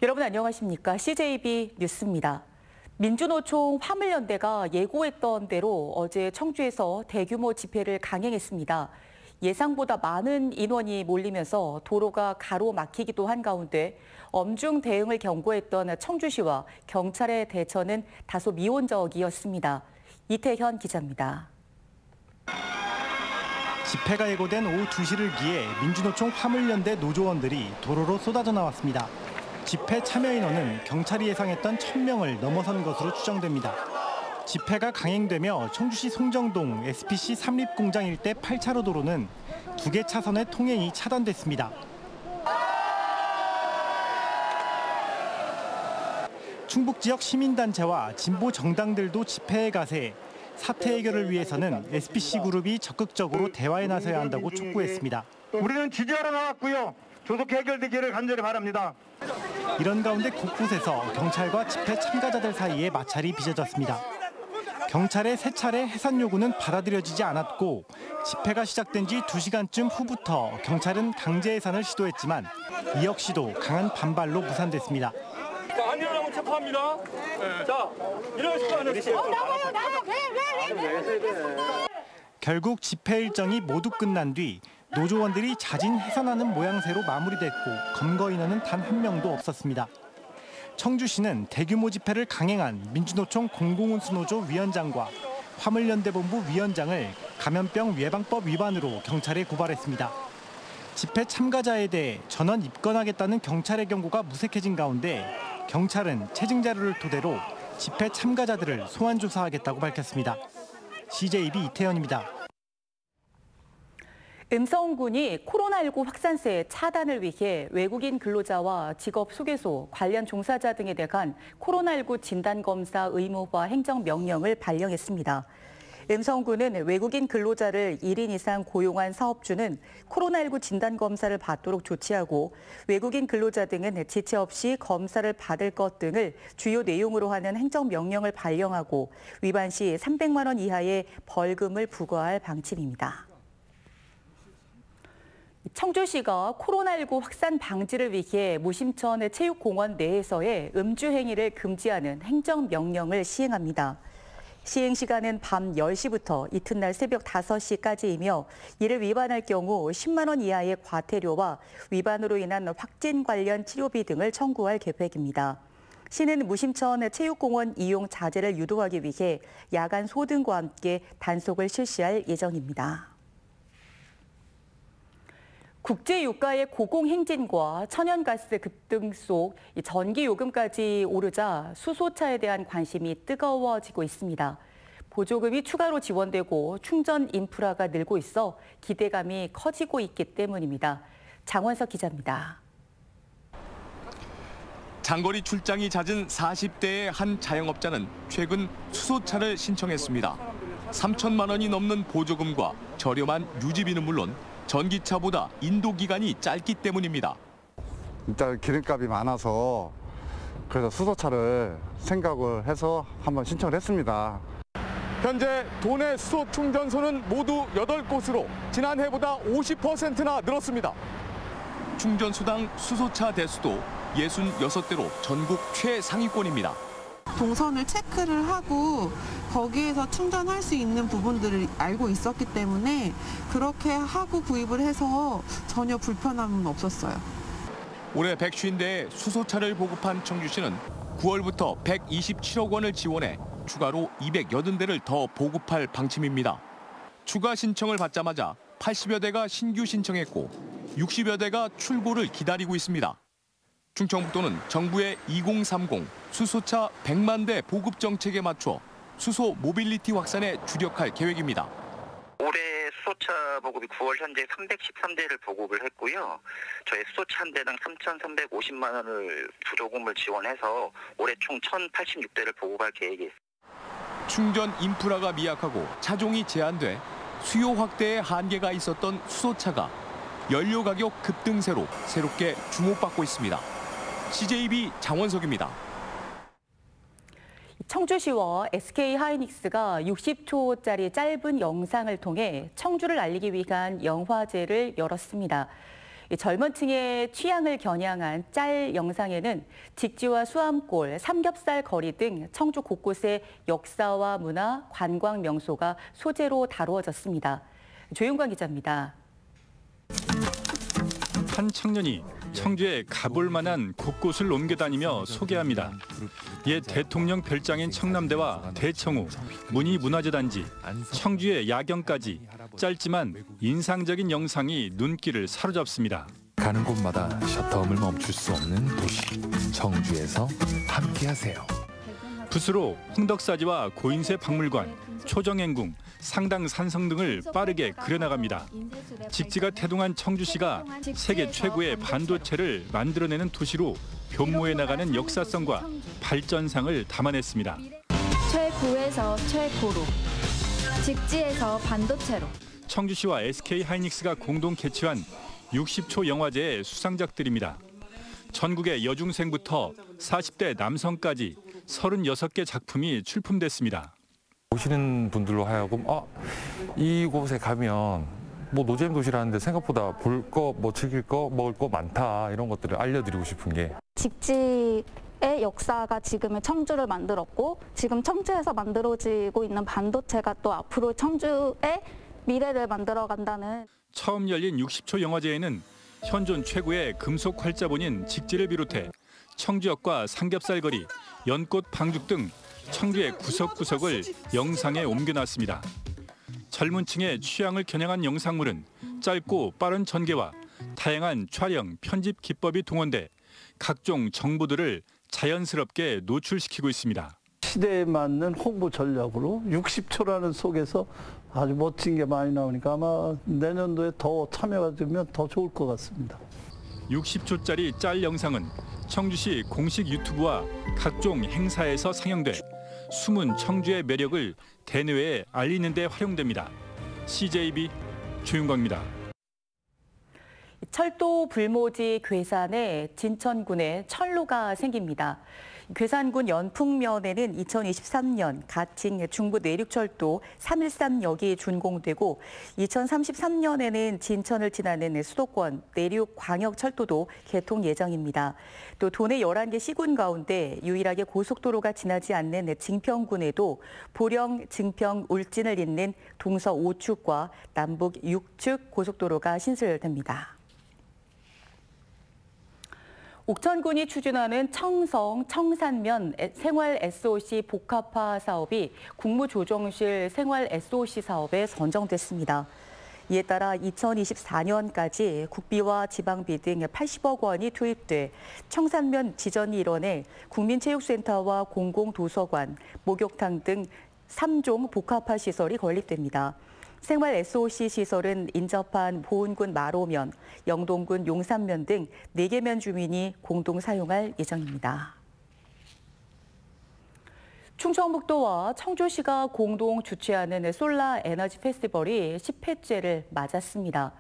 여러분 안녕하십니까? CJB 뉴스입니다. 민주노총 화물연대가 예고했던 대로 어제 청주에서 대규모 집회를 강행했습니다. 예상보다 많은 인원이 몰리면서 도로가 가로막히기도 한 가운데 엄중 대응을 경고했던 청주시와 경찰의 대처는 다소 미온적이었습니다. 이태현 기자입니다. 집회가 예고된 오후 2시를 기해 민주노총 화물연대 노조원들이 도로로 쏟아져 나왔습니다. 집회 참여 인원은 경찰이 예상했던 1,000명을 넘어선 것으로 추정됩니다. 집회가 강행되며 청주시 송정동 SPC 삼립공장 일대 8차로 도로는 2개 차선의 통행이 차단됐습니다. 충북 지역 시민단체와 진보 정당들도 집회에 가세 사태 해결을 위해서는 SPC 그룹이 적극적으로 대화에 나서야 한다고 촉구했습니다. 우리는 지지하러 나왔고요. 조속 해결되기를 간절히 바랍니다. 이런 가운데 곳곳에서 경찰과 집회 참가자들 사이에 마찰이 빚어졌습니다. 경찰의 세 차례 해산 요구는 받아들여지지 않았고 집회가 시작된 지 2시간쯤 후부터 경찰은 강제 해산을 시도했지만 이 역시도 강한 반발로 무산됐습니다. 안 일어나면 체포합니다. 자, 일어나시고 안 하시죠? 결국 집회 일정이 모두 끝난 뒤 노조원들이 자진 해산하는 모양새로 마무리됐고 검거 인원은 단 한 명도 없었습니다. 청주시는 대규모 집회를 강행한 민주노총 공공운수노조 위원장과 화물연대본부 위원장을 감염병 예방법 위반으로 경찰에 고발했습니다. 집회 참가자에 대해 전원 입건하겠다는 경찰의 경고가 무색해진 가운데 경찰은 체증 자료를 토대로 집회 참가자들을 소환 조사하겠다고 밝혔습니다. CJB 이태현입니다. 음성군이 코로나19 확산세 차단을 위해 외국인 근로자와 직업소개소, 관련 종사자 등에 대한 코로나19 진단검사 의무화 행정명령을 발령했습니다. 음성군은 외국인 근로자를 1인 이상 고용한 사업주는 코로나19 진단검사를 받도록 조치하고 외국인 근로자 등은 지체 없이 검사를 받을 것 등을 주요 내용으로 하는 행정명령을 발령하고 위반 시 300만 원 이하의 벌금을 부과할 방침입니다. 청주시가 코로나19 확산 방지를 위해 무심천 체육공원 내에서의 음주 행위를 금지하는 행정명령을 시행합니다. 시행 시간은 밤 10시부터 이튿날 새벽 5시까지이며 이를 위반할 경우 10만 원 이하의 과태료와 위반으로 인한 확진 관련 치료비 등을 청구할 계획입니다. 시는 무심천 체육공원 이용 자제를 유도하기 위해 야간 소등과 함께 단속을 실시할 예정입니다. 국제유가의 고공행진과 천연가스 급등 속 전기요금까지 오르자 수소차에 대한 관심이 뜨거워지고 있습니다. 보조금이 추가로 지원되고 충전 인프라가 늘고 있어 기대감이 커지고 있기 때문입니다. 장원석 기자입니다. 장거리 출장이 잦은 40대의 한 자영업자는 최근 수소차를 신청했습니다. 3천만 원이 넘는 보조금과 저렴한 유지비는 물론 전기차보다 인도 기간이 짧기 때문입니다. 일단 기름값이 많아서 그래서 수소차를 생각을 해서 한번 신청을 했습니다. 현재 도내 수소 충전소는 모두 8곳으로 지난해보다 50%나 늘었습니다. 충전 수당 수소차 대수도 66대로 전국 최상위권입니다. 동선을 체크를 하고 거기에서 충전할 수 있는 부분들을 알고 있었기 때문에 그렇게 하고 구입을 해서 전혀 불편함은 없었어요. 올해 150대의 수소차를 보급한 청주시는 9월부터 127억 원을 지원해 추가로 280대를 더 보급할 방침입니다. 추가 신청을 받자마자 80여 대가 신규 신청했고 60여 대가 출고를 기다리고 있습니다. 충청북도는 정부의 2030 수소차 100만 대 보급 정책에 맞춰 수소 모빌리티 확산에 주력할 계획입니다. 올해 수소차 보급이 9월 현재 313대를 보급을 했고요. 저희 수소차 한 대당 3,350만 원을 보조금을 지원해서 올해 총 1,086대를 보급할 계획이 있습니다. 충전 인프라가 미약하고 차종이 제한돼 수요 확대에 한계가 있었던 수소차가 연료 가격 급등세로 새롭게 주목받고 있습니다. CJB 장원석입니다. 청주시와 SK하이닉스가 60초짜리 짧은 영상을 통해 청주를 알리기 위한 영화제를 열었습니다. 젊은 층의 취향을 겨냥한 짤 영상에는 직지와 수암골, 삼겹살 거리 등 청주 곳곳의 역사와 문화, 관광 명소가 소재로 다루어졌습니다. 조윤광 기자입니다. 한 청년이 청주에 가볼 만한 곳곳을 옮겨다니며 소개합니다. 옛 대통령 별장인 청남대와 대청호, 문희문화재단지, 청주의 야경까지 짧지만 인상적인 영상이 눈길을 사로잡습니다. 가는 곳마다 셔터음을 멈출 수 없는 도시, 청주에서 함께하세요. 붓으로 흥덕사지와 고인쇄 박물관, 초정행궁, 상당 산성 등을 빠르게 그려나갑니다. 직지가 태동한 청주시가 세계 최고의 반도체를 만들어내는 도시로 변모해 나가는 역사성과 발전상을 담아냈습니다. 최고에서 최고로, 직지에서 반도체로. 청주시와 SK하이닉스가 공동 개최한 60초 영화제의 수상작들입니다. 전국의 여중생부터 40대 남성까지 36개 작품이 출품됐습니다. 오시는 분들로 하여금 이곳에 가면 뭐 노잼 도시라는데 생각보다 볼 거, 뭐 즐길 거, 먹을 거 많다 이런 것들을 알려드리고 싶은 게 직지의 역사가 지금의 청주를 만들었고 지금 청주에서 만들어지고 있는 반도체가 또 앞으로 청주의 미래를 만들어간다는. 처음 열린 60초 영화제에는 현존 최고의 금속 활자본인 직지를 비롯해 청주역과 삼겹살거리, 연꽃 방죽 등 청주의 구석구석을 영상에 옮겨놨습니다. 젊은 층의 취향을 겨냥한 영상물은 짧고 빠른 전개와 다양한 촬영, 편집 기법이 동원돼 각종 정보들을 자연스럽게 노출시키고 있습니다. 시대에 맞는 홍보 전략으로 60초라는 속에서 아주 멋진 게 많이 나오니까 아마 내년도에 더 참여가 되면 더 좋을 것 같습니다. 60초짜리 짤 영상은 청주시 공식 유튜브와 각종 행사에서 상영돼 숨은 청주의 매력을 대내외에 알리는 데 활용됩니다. CJB 조윤광입니다. 철도 불모지 괴산에 진천군에 철로가 생깁니다. 괴산군 연풍면에는 2023년 가칭 중부 내륙철도 313역이 준공되고 2033년에는 진천을 지나는 수도권 내륙광역철도도 개통 예정입니다. 또 도내 11개 시군 가운데 유일하게 고속도로가 지나지 않는 증평군에도 보령, 증평, 울진을 잇는 동서 5축과 남북 6축 고속도로가 신설됩니다. 옥천군이 추진하는 청성, 청산면 생활 SOC 복합화 사업이 국무조정실 생활 SOC 사업에 선정됐습니다. 이에 따라 2024년까지 국비와 지방비 등 80억 원이 투입돼 청산면 지전이 일원해 국민체육센터와 공공도서관, 목욕탕 등 3종 복합화 시설이 건립됩니다. 생활 SOC 시설은 인접한 보은군 마로면, 영동군 용산면 등 4개 면 주민이 공동 사용할 예정입니다. 충청북도와 청주시가 공동 주최하는 솔라 에너지 페스티벌이 10회째를 맞았습니다.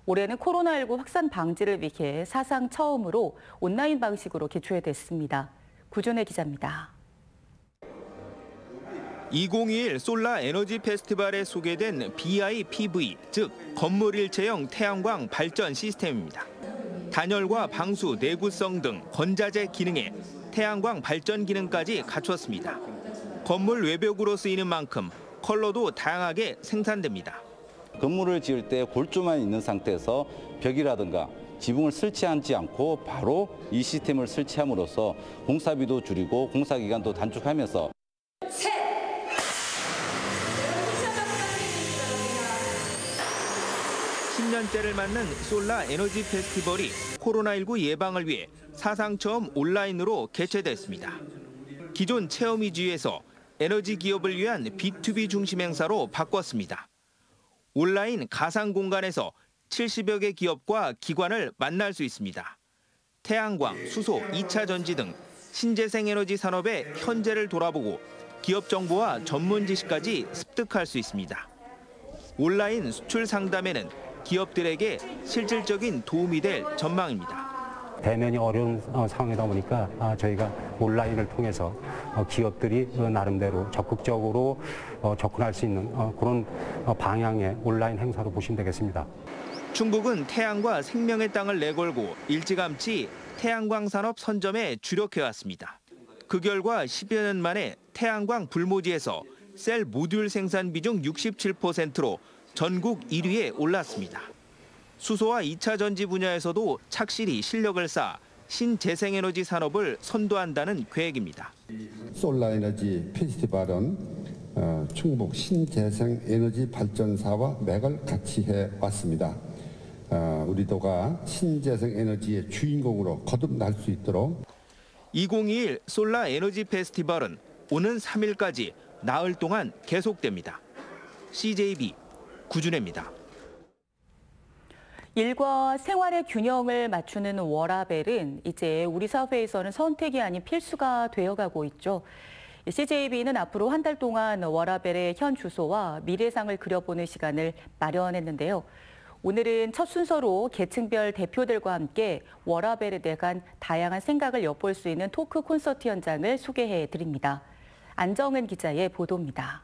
올해는 코로나19 확산 방지를 위해 사상 처음으로 온라인 방식으로 개최됐습니다. 구준혜 기자입니다. 2021 솔라 에너지 페스티벌에 소개된 BIPV, 즉 건물 일체형 태양광 발전 시스템입니다. 단열과 방수, 내구성 등 건자재 기능에 태양광 발전 기능까지 갖췄습니다. 건물 외벽으로 쓰이는 만큼 컬러도 다양하게 생산됩니다. 건물을 지을 때 골조만 있는 상태에서 벽이라든가 지붕을 설치하지 않고 바로 이 시스템을 설치함으로써 공사비도 줄이고 공사기간도 단축하면서 10년째를 맞는 솔라 에너지 페스티벌이 코로나19 예방을 위해 사상 처음 온라인으로 개최됐습니다. 기존 체험 위주에서 에너지 기업을 위한 B2B 중심 행사로 바꿨습니다. 온라인 가상 공간에서 70여 개 기업과 기관을 만날 수 있습니다. 태양광, 수소, 2차 전지 등 신재생 에너지 산업의 현재를 돌아보고 기업 정보와 전문 지식까지 습득할 수 있습니다. 온라인 수출 상담에는 기업들에게 실질적인 도움이 될 전망입니다. 대면이 어려운 상황이다 보니까 저희가 온라인을 통해서 기업들이 나름대로 적극적으로 접근할 수 있는 그런 방향의 온라인 행사로 보시면 되겠습니다. 충북은 태양과 생명의 땅을 내걸고 일찌감치 태양광 산업 선점에 주력해왔습니다. 그 결과 10여 년 만에 태양광 불모지에서 셀 모듈 생산 비중 67%로 전국 1위에 올랐습니다. 수소와 2차 전지 분야에서도 착실히 실력을 쌓아 신재생에너지 산업을 선도한다는 계획입니다. 솔라에너지 페스티벌은 충북 신재생에너지 발전사와 맥을 같이 해왔습니다. 우리 도가 신재생에너지의 주인공으로 거듭날 수 있도록 2021 솔라 에너지 페스티벌은 오는 3일까지 나흘 동안 계속됩니다. CJB 구준혜입니다. 일과 생활의 균형을 맞추는 워라밸은 이제 우리 사회에서는 선택이 아닌 필수가 되어가고 있죠. CJB는 앞으로 한 달 동안 워라밸의 현 주소와 미래상을 그려보는 시간을 마련했는데요. 오늘은 첫 순서로 계층별 대표들과 함께 워라밸에 대한 다양한 생각을 엿볼 수 있는 토크 콘서트 현장을 소개해 드립니다. 안정은 기자의 보도입니다.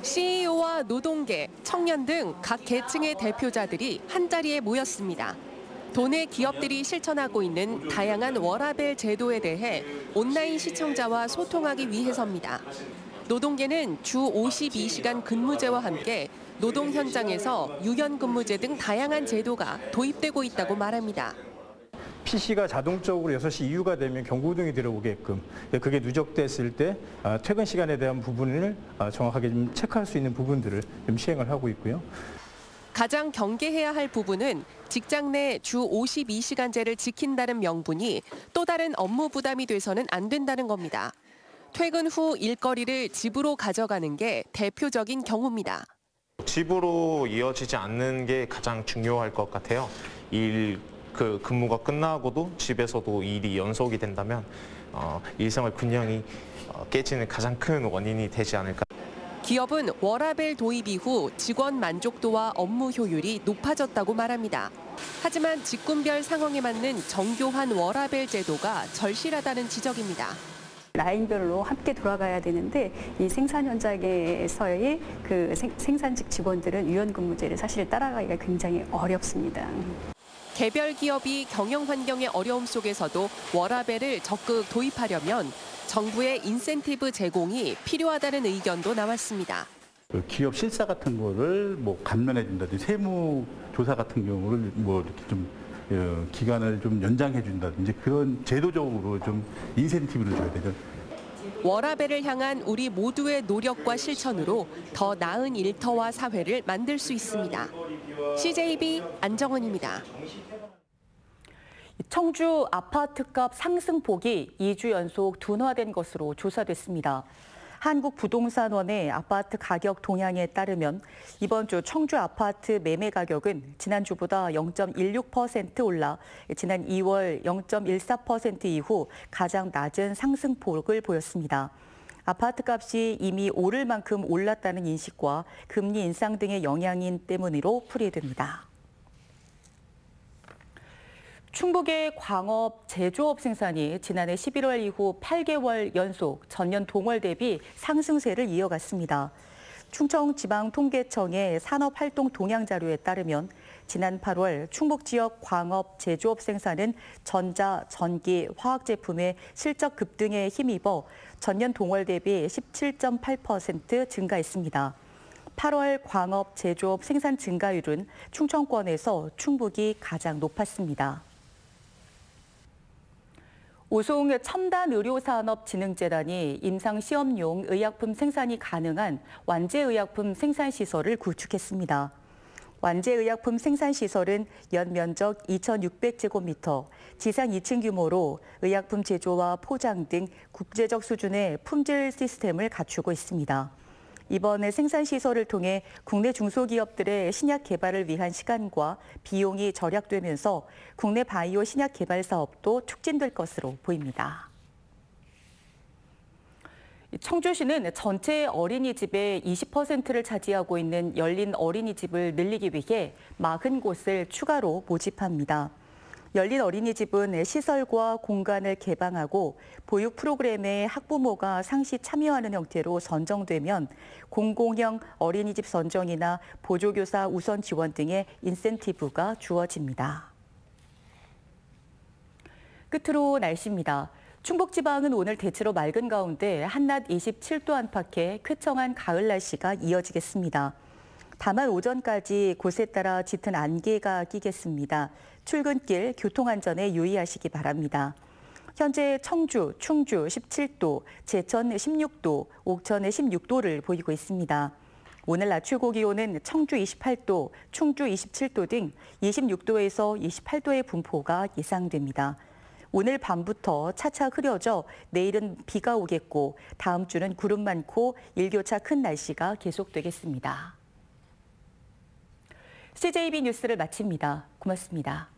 CEO와 노동계, 청년 등 각 계층의 대표자들이 한자리에 모였습니다. 도내 기업들이 실천하고 있는 다양한 워라밸 제도에 대해 온라인 시청자와 소통하기 위해서입니다. 노동계는 주 52시간 근무제와 함께 노동 현장에서 유연근무제 등 다양한 제도가 도입되고 있다고 말합니다. PC가 자동적으로 6시 이후가 되면 경고등이 들어오게끔 그게 누적됐을 때 퇴근 시간에 대한 부분을 정확하게 좀 체크할 수 있는 부분들을 좀 시행을 하고 있고요. 가장 경계해야 할 부분은 직장 내 주 52시간제를 지킨다는 명분이 또 다른 업무 부담이 돼서는 안 된다는 겁니다. 퇴근 후 일거리를 집으로 가져가는 게 대표적인 경우입니다. 집으로 이어지지 않는 게 가장 중요할 것 같아요. 근무가 끝나고도 집에서도 일이 연속이 된다면 일생활 균형이 깨지는 가장 큰 원인이 되지 않을까. 기업은 워라밸 도입 이후 직원 만족도와 업무 효율이 높아졌다고 말합니다. 하지만 직군별 상황에 맞는 정교한 워라밸 제도가 절실하다는 지적입니다. 라인별로 함께 돌아가야 되는데 이 생산 현장에서의 그 생산직 직원들은 유연근무제를 사실 따라가기가 굉장히 어렵습니다. 개별 기업이 경영 환경의 어려움 속에서도 워라밸을 적극 도입하려면 정부의 인센티브 제공이 필요하다는 의견도 나왔습니다. 기업 실사 같은 거를 감면해 준다든지 세무 조사 같은 경우를 이렇게 좀 기간을 좀 연장해 준다든지 그런 제도적으로 좀 인센티브를 줘야 되죠. 워라밸을 향한 우리 모두의 노력과 실천으로 더 나은 일터와 사회를 만들 수 있습니다. CJB 안정원입니다. 청주 아파트값 상승폭이 2주 연속 둔화된 것으로 조사됐습니다. 한국부동산원의 아파트 가격 동향에 따르면 이번 주 청주 아파트 매매 가격은 지난주보다 0.16% 올라 지난 2월 0.14% 이후 가장 낮은 상승폭을 보였습니다. 아파트값이 이미 오를 만큼 올랐다는 인식과 금리 인상 등의 영향인 때문으로 풀이됩니다. 충북의 광업, 제조업 생산이 지난해 11월 이후 8개월 연속 전년 동월 대비 상승세를 이어갔습니다. 충청지방통계청의 산업활동 동향 자료에 따르면 지난 8월 충북 지역 광업, 제조업 생산은 전자, 전기, 화학 제품의 실적 급등에 힘입어 전년 동월 대비 17.8% 증가했습니다. 8월 광업, 제조업 생산 증가율은 충청권에서 충북이 가장 높았습니다. 오송 첨단의료산업진흥재단이 임상시험용 의약품 생산이 가능한 완제의약품 생산시설을 구축했습니다. 완제의약품 생산시설은 연면적 2,600제곱미터, 지상 2층 규모로 의약품 제조와 포장 등 국제적 수준의 품질 시스템을 갖추고 있습니다. 이번에 생산시설을 통해 국내 중소기업들의 신약 개발을 위한 시간과 비용이 절약되면서 국내 바이오 신약 개발 사업도 촉진될 것으로 보입니다. 청주시는 전체 어린이집의 20%를 차지하고 있는 열린 어린이집을 늘리기 위해 40곳을 추가로 모집합니다. 열린 어린이집은 시설과 공간을 개방하고 보육 프로그램에 학부모가 상시 참여하는 형태로 선정되면 공공형 어린이집 선정이나 보조교사 우선 지원 등의 인센티브가 주어집니다. 끝으로 날씨입니다. 충북지방은 오늘 대체로 맑은 가운데 한낮 27도 안팎의 쾌청한 가을 날씨가 이어지겠습니다. 다만 오전까지 곳에 따라 짙은 안개가 끼겠습니다. 출근길 교통안전에 유의하시기 바랍니다. 현재 청주, 충주 17도, 제천 16도, 옥천에 16도를 보이고 있습니다. 오늘 낮 최고 기온은 청주 28도, 충주 27도 등 26도에서 28도의 분포가 예상됩니다. 오늘 밤부터 차차 흐려져 내일은 비가 오겠고 다음 주는 구름 많고 일교차 큰 날씨가 계속되겠습니다. CJB 뉴스를 마칩니다. 고맙습니다.